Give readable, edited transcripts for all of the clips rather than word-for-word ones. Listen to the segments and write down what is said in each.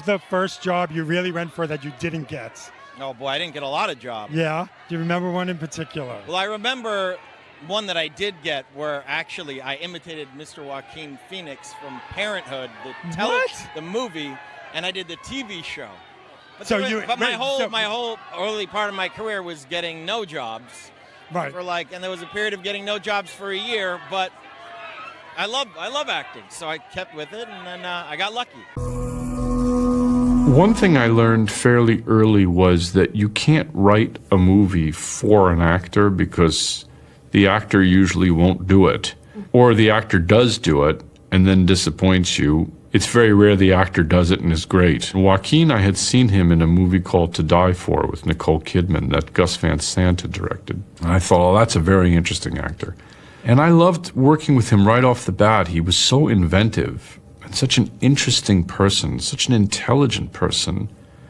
the first job you really went for that you didn't get? Oh boy, I didn't get a lot of jobs. Yeah? Do you remember one in particular? Well, I remember one that I did get where actually I imitated Mr. Joaquin Phoenix from Parenthood, the movie, and I did the TV show. But, my whole early part of my career was getting no jobs. Right. And there was a period of getting no jobs for a year, but I love acting, so I kept with it, and then I got lucky. One thing I learned fairly early was that you can't write a movie for an actor because the actor usually won't do it, or the actor does do it and then disappoints you. It's very rare the actor does it and is great. Joaquin, I had seen him in a movie called To Die For with Nicole Kidman that Gus Van Sant had directed. And I thought, oh, that's a very interesting actor. And I loved working with him right off the bat. He was so inventive and such an interesting person, such an intelligent person.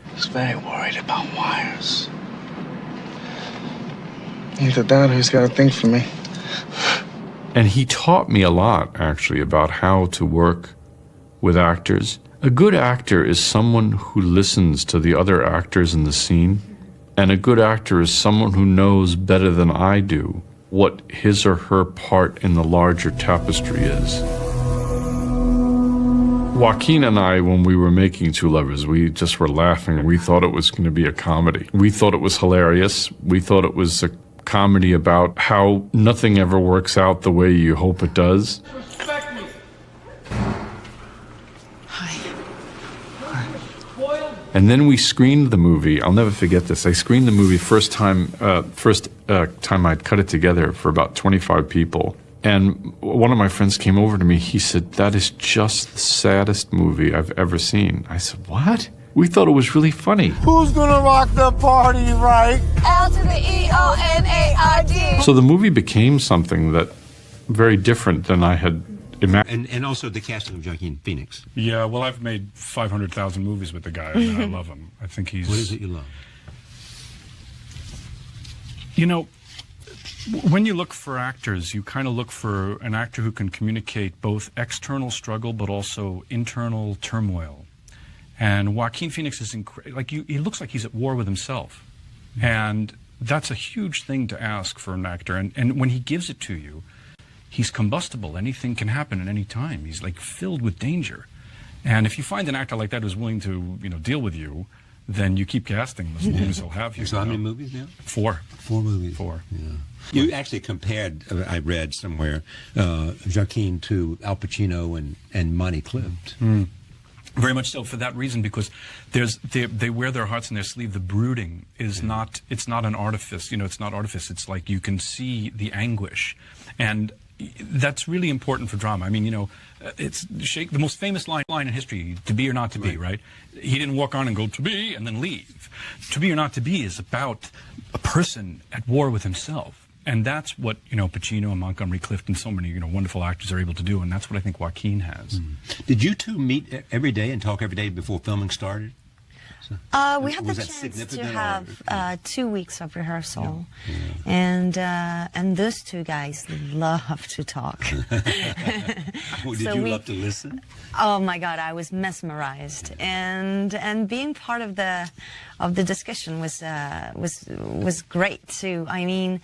I was very worried about wires. Either that or he's got a thing for me. And he taught me a lot, actually, about how to work with actors. A good actor is someone who listens to the other actors in the scene, and a good actor is someone who knows better than I do what his or her part in the larger tapestry is. Joaquin and I, when we were making Two Lovers, we just were laughing. We thought it was going to be a comedy. We thought it was hilarious. We thought it was a comedy about how nothing ever works out the way you hope it does. Respect me. And then we screened the movie. I'll never forget this. I screened the movie first time I'd cut it together for about 25 people. And one of my friends came over to me. He said, "That is just the saddest movie I've ever seen." I said, "What?" We thought it was really funny. Who's gonna rock the party, right? L to the E-O-N-A-R-D. So the movie became something that very different than I had imagined. And also the casting of Joaquin Phoenix. Yeah, well, I've made 500,000 movies with the guy, and I love him. I think he's... What is it you love? You know, when you look for actors, you kind of look for an actor who can communicate both external struggle but also internal turmoil. And Joaquin Phoenix is he looks like he's at war with himself. And that's a huge thing to ask for an actor. And when he gives it to you, he's combustible. Anything can happen at any time. He's like filled with danger. And if you find an actor like that who's willing to, deal with you, then you keep casting as long as he'll have you. So how many movies now? 4. 4 movies. 4. Yeah. You actually compared, I read somewhere, Joaquin to Al Pacino and Monty Clift. Mm. Very much so, for that reason, because they wear their hearts on their sleeve. The brooding is not an artifice. It's not artifice. It's like you can see the anguish. And that's really important for drama. I mean, it's the most famous line in history, to be or not to be, right? He didn't walk on and go, to be, and then leave. To be or not to be is about a person at war with himself. And that's what, Pacino and Montgomery Clift and so many, wonderful actors are able to do. And that's what I think Joaquin has. Did you two meet every day and talk every day before filming started? We had the chance to have 2 weeks of rehearsal, and those two guys love to talk. Did you love to listen? Oh my God, I was mesmerized, and being part of the discussion was great too. I mean,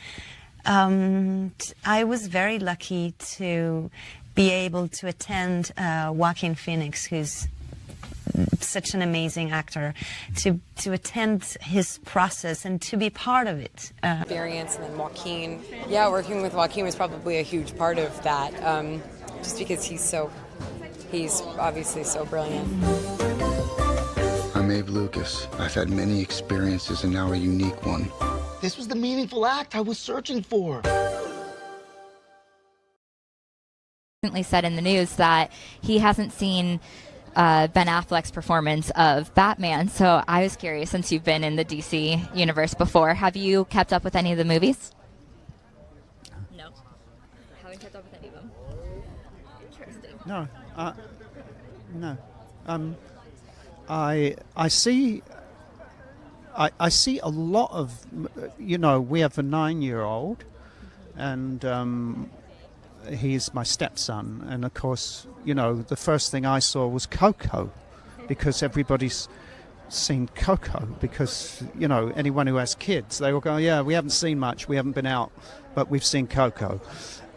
I was very lucky to be able to attend Joaquin Phoenix, who's such an amazing actor, to attend his process and to be part of it. Experience, and then Joaquin. Yeah, working with Joaquin was probably a huge part of that, just because he's obviously so brilliant. I'm Abe Lucas. I've had many experiences and now a unique one. This was the meaningful act I was searching for. Recently said in the news that he hasn't seen Ben Affleck's performance of Batman. So I was curious, since you've been in the DC universe before, have you kept up with any of the movies? No. Haven't kept up with any of them. Interesting. No. No. I see a lot of, we have a 9-year-old, and he's my stepson, and of course, the first thing I saw was Coco, because everybody's seen Coco, because, you know, anyone who has kids, they will go, yeah, we haven't seen much, we haven't been out, but we've seen Coco.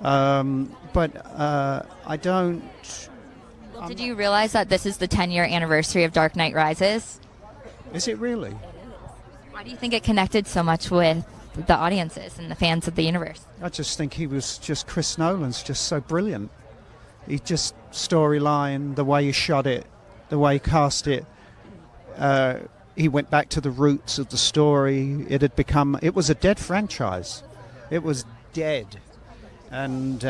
But I don't... Well, did you realize that this is the 10-year anniversary of Dark Knight Rises? Is it really? Why do you think it connected so much with the audiences and the fans of the universe? I just think Chris Nolan's just so brilliant. He just, storyline, the way he shot it, the way he cast it, he went back to the roots of the story. It was a dead franchise. It was dead. And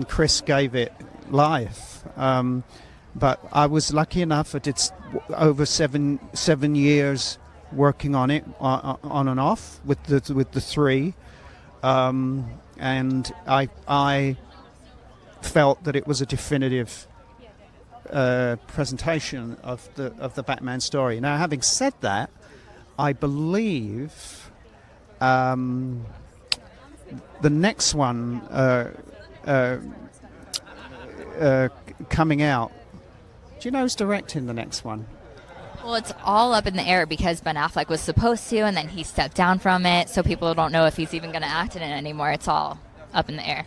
Chris gave it life. But I was lucky enough, I did over seven years working on it, on and off with the three, and I felt that it was a definitive presentation of the Batman story. Now, having said that, I believe the next one coming out. Do you know who's directing the next one? Well, it's all up in the air because Ben Affleck was supposed to, and then he stepped down from it, so people don't know if he's even going to act in it anymore. It's all up in the air.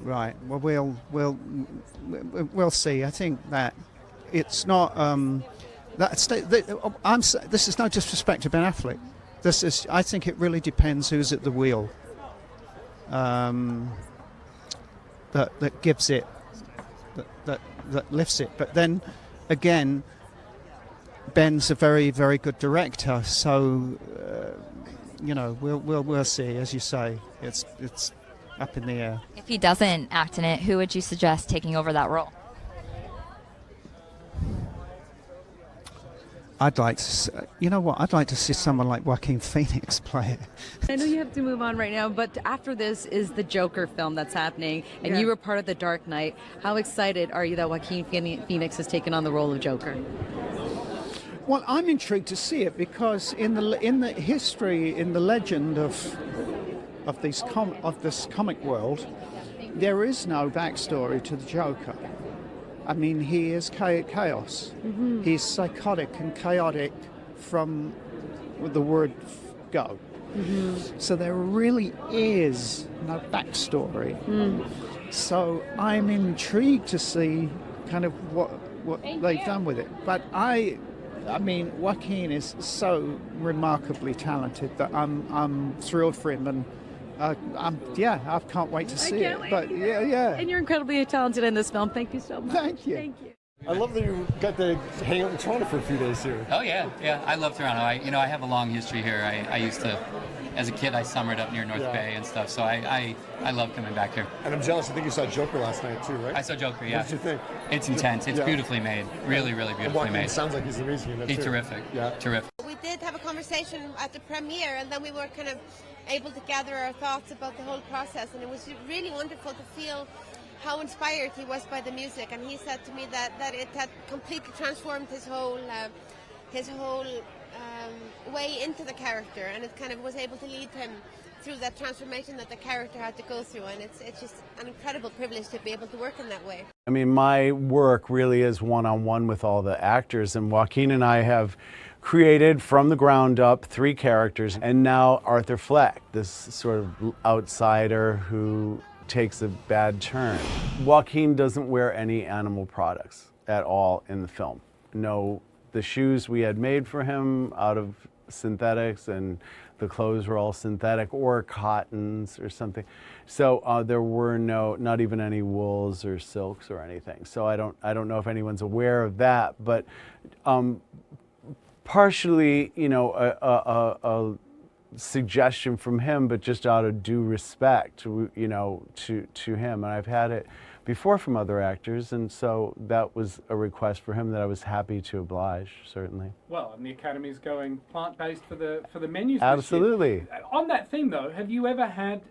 Right. Well, we'll see. I think that it's not. This is no disrespect to Ben Affleck. I think it really depends who's at the wheel. That gives it. That lifts it. But then, again, Ben's a very, very good director. So, we'll see. As you say, it's up in the air. If he doesn't act in it, who would you suggest taking over that role? I'd like to, I'd like to see someone like Joaquin Phoenix play it. I know you have to move on right now, but after this is the Joker film that's happening, and you were part of the Dark Knight. How excited are you that Joaquin Phoenix has taken on the role of Joker? Well, I'm intrigued to see it because in the history, in the legend of this comic world, there is no backstory to the Joker. I mean, he is chaos. Mm-hmm. He's psychotic and chaotic from the word go. Mm-hmm. So there really is no backstory. Mm. So I'm intrigued to see kind of what they've done with it. But I mean, Joaquin is so remarkably talented that I'm thrilled for him, and I can't wait to see it. But yeah. And you're incredibly talented in this film. Thank you so much. Thank you. Thank you. I love that you got to hang out in Toronto for a few days here. Oh yeah. I love Toronto. I have a long history here. I used to, as a kid, I summered up near North Bay and stuff. So I love coming back here. And I'm jealous. I think you saw Joker last night too, right? I saw Joker. Yeah. What did you think? It's intense. It's beautifully made. Really, really beautifully made. Sounds like he's amazing in it He's too. terrific. Yeah. Terrific. We did have a conversation at the premiere, and then we were kind of able to gather our thoughts about the whole process, and it was really wonderful to feel how inspired he was by the music. And he said to me that it had completely transformed his whole way into the character, and it kind of was able to lead him through that transformation that the character had to go through. And it's just an incredible privilege to be able to work in that way. I mean, my work really is one-on-one with all the actors, and Joaquin and I have created from the ground up 3 characters, and now Arthur Fleck, this sort of outsider who takes a bad turn. Joaquin doesn't wear any animal products at all in the film. No, the shoes we had made for him out of synthetics, and the clothes were all synthetic or cottons or something. So there were not even any wools or silks or anything. So I don't know if anyone's aware of that, but partially, a suggestion from him, but just out of due respect, to him. And I've had it before from other actors, and so that was a request for him that I was happy to oblige, certainly. Well, and the Academy's going plant-based for the menus. Absolutely. This year. On that theme, though, have you ever had,